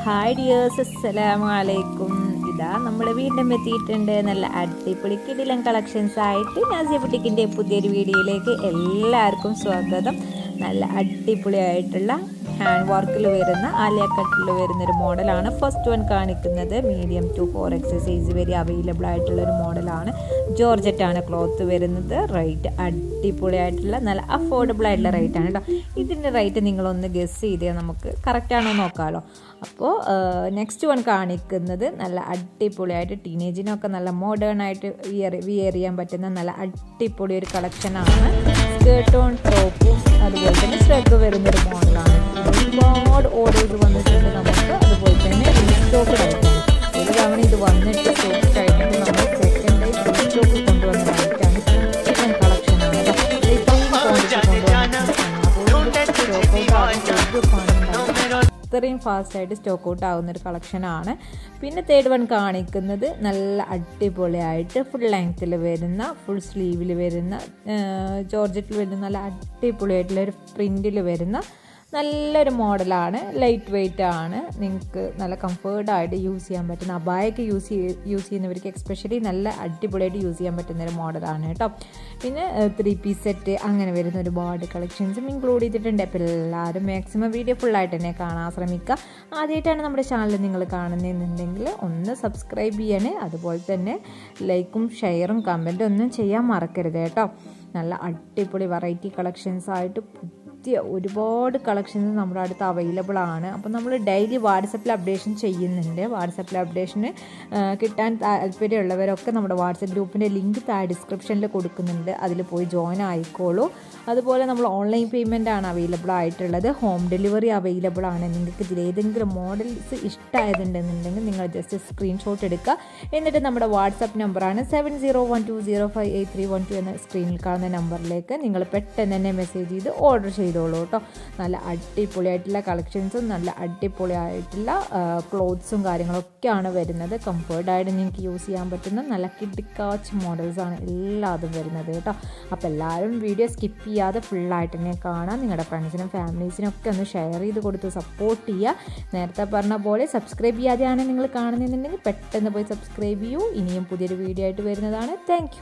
Hi dears, അസ്സലാമു അലൈക്കും. ഇതാ നമ്മൾ വീണ്ടും എത്തിയിട്ടുണ്ട് നല്ല അടിപൊളി കിടിലൻ കളക്ഷൻസ് ആയിട്ട്. നാസിയ ബുട്ടിക്കിൻ്റെ പുതിയൊരു വീഡിയോയിലേക്ക് എല്ലാവർക്കും സ്വാഗതം. നല്ല അടിപൊളിയായിട്ടുള്ള ഹാൻഡ് വർക്കിൽ വരുന്ന ആലിയ കട്ടിൽ വരുന്നൊരു മോഡലാണ് ഫസ്റ്റ് വൺ കാണിക്കുന്നത്. മീഡിയം ടു 4X സൈസ് വരെ അവൈലബിൾ ആയിട്ടുള്ളൊരു മോഡലാണ്. ജോർജറ്റാണ് ക്ലോത്ത് വരുന്നത്. റേറ്റ് അടിപൊളിയായിട്ടുള്ള നല്ല അഫോർഡബിൾ ആയിട്ടുള്ള റേറ്റാണ് കേട്ടോ. ഇതിൻ്റെ റേറ്റ് നിങ്ങളൊന്ന് ഗസ് ചെയ്താൽ നമുക്ക് കറക്റ്റാണോ നോക്കാമല്ലോ. അപ്പോൾ നെക്സ്റ്റ് വൺ കാണിക്കുന്നത് നല്ല അടിപൊളിയായിട്ട് ടീനേജിനൊക്കെ നല്ല മോഡേൺ ആയിട്ട് വിയർ ചെയ്യാൻ പറ്റുന്ന നല്ല അടിപൊളി ഒരു കളക്ഷനാണ്. സ്കേർട്ട് ഓൺ ടോപ്പും അതുപോലെ തന്നെ സ്ട്രഗ് വരുന്നൊരു മോഡലാണ്. ഒരുപാട് ഓർഡേഴ്സ് വന്നിട്ടുണ്ട് നമുക്ക്. അതുപോലെ തന്നെ സ്റ്റോക്ക് ആയിട്ടാണ് ഒരു തവണ ഇത് വന്നിട്ട് സ്റ്റോക്ക് ആയിട്ടുണ്ട്. നമ്മൾ സെക്കൻഡ് ഡേ സ്റ്റോക്ക് കൊണ്ടുവന്നതായിട്ടാണ് ചിക്കൻ കളക്ഷനാണ്. ഇത്രയും ഫാസ്റ്റായിട്ട് സ്റ്റോക്ക് ഔട്ട് ആവുന്നൊരു കളക്ഷനാണ്. പിന്നെ തേർഡ് വൺ കാണിക്കുന്നത് നല്ല അടിപൊളിയായിട്ട് ഫുൾ ലെങ്ത്തിൽ വരുന്ന ഫുൾ സ്ലീവിൽ വരുന്ന ജോർജറ്റിൽ വരുന്ന നല്ല അടിപൊളിയായിട്ടുള്ള ഒരു പ്രിൻറ്റിൽ വരുന്ന നല്ലൊരു മോഡലാണ്. ലൈറ്റ് വെയ്റ്റ് ആണ്. നിങ്ങൾക്ക് നല്ല കംഫേർട്ടായിട്ട് യൂസ് ചെയ്യാൻ പറ്റുന്ന അബായൊക്കെ യൂസ് ചെയ്യുന്നവർക്ക് എക്സ്പെഷ്യലി നല്ല അടിപൊളിയായിട്ട് യൂസ് ചെയ്യാൻ പറ്റുന്നൊരു മോഡലാണ് കേട്ടോ. പിന്നെ 3 പീസ് സെറ്റ് അങ്ങനെ വരുന്ന ഒരുപാട് കളക്ഷൻസും ഇൻക്ലൂഡ് ചെയ്തിട്ടുണ്ട്. അപ്പോൾ എല്ലാവരും മാക്സിമം വീഡിയോ ഫുള്ളായിട്ട് തന്നെ കാണാൻ ശ്രമിക്കുക. ആദ്യമായിട്ടാണ് നമ്മുടെ ചാനൽ നിങ്ങൾ കാണുന്നതെന്നുണ്ടെങ്കിൽ ഒന്ന് സബ്സ്ക്രൈബ് ചെയ്യണേ. അതുപോലെ തന്നെ ലൈക്കും ഷെയറും കമൻറ്റും ഒന്നും ചെയ്യാൻ മറക്കരുത് കേട്ടോ. നല്ല അടിപൊളി വെറൈറ്റി കളക്ഷൻസ് ആയിട്ട് ഒരുപാട് കളക്ഷൻസ് നമ്മുടെ അടുത്ത് അവൈലബിൾ ആണ്. അപ്പോൾ നമ്മൾ ഡെയിലി വാട്സപ്പിൽ അപ്ഡേഷൻ ചെയ്യുന്നുണ്ട്. വാട്സപ്പിൽ അപ്ഡേഷന് കിട്ടാൻ താല്പര്യമുള്ളവരൊക്കെ നമ്മുടെ വാട്സപ്പ് ഗ്രൂപ്പിൻ്റെ ലിങ്ക് താഴെ ഡിസ്ക്രിപ്ഷനിൽ കൊടുക്കുന്നുണ്ട്. അതിൽ പോയി ജോയിൻ ആയിക്കോളൂ. അതുപോലെ നമ്മൾ ഓൺലൈൻ പേയ്മെൻ്റ് ആണ് അവൈലബിൾ ആയിട്ടുള്ളത്. ഹോം ഡെലിവറി അവൈലബിൾ ആണ്. നിങ്ങൾക്ക് ഇതിലേതെങ്കിലും മോഡൽസ് ഇഷ്ടമായതുണ്ടെന്നുണ്ടെങ്കിൽ നിങ്ങൾ ജസ്റ്റ് സ്ക്രീൻഷോട്ട് എടുക്കുക. എന്നിട്ട് നമ്മുടെ വാട്സപ്പ് നമ്പറാണ് 7012058312 എന്ന സ്ക്രീനിൽ കാണുന്ന നമ്പറിലേക്ക് നിങ്ങൾ പെട്ടെന്ന് തന്നെ മെസ്സേജ് ചെയ്ത് ഓർഡർ ചെയ്തോളൂ കേട്ടോ. നല്ല അടിപൊളിയായിട്ടുള്ള കളക്ഷൻസും നല്ല അടിപൊളിയായിട്ടുള്ള ക്ലോത്ത്സും കാര്യങ്ങളൊക്കെയാണ് വരുന്നത്. കംഫേർട്ടായിട്ട് നിങ്ങൾക്ക് യൂസ് ചെയ്യാൻ പറ്റുന്ന നല്ല കിഡിക്കാച്ച് മോഡൽസാണ് എല്ലാതും വരുന്നത് കേട്ടോ. അപ്പോൾ എല്ലാവരും വീഡിയോ സ്കിപ്പ് ചെയ്യാതെ ഫുള്ളായിട്ട് തന്നെ കാണാം. നിങ്ങളുടെ ഫ്രണ്ട്സിനും ഫാമിലീസിനും ഒക്കെ ഒന്ന് ഷെയർ ചെയ്ത് കൊടുത്ത് സപ്പോർട്ട് ചെയ്യുക. നേരത്തെ പറഞ്ഞ പോലെ സബ്സ്ക്രൈബ് ചെയ്യാതെയാണ് നിങ്ങൾ കാണുന്നതെന്നുണ്ടെങ്കിൽ പെട്ടെന്ന് പോയി സബ്സ്ക്രൈബ് ചെയ്യൂ. ഇനിയും പുതിയൊരു വീഡിയോ ആയിട്ട് വരുന്നതാണ്. താങ്ക്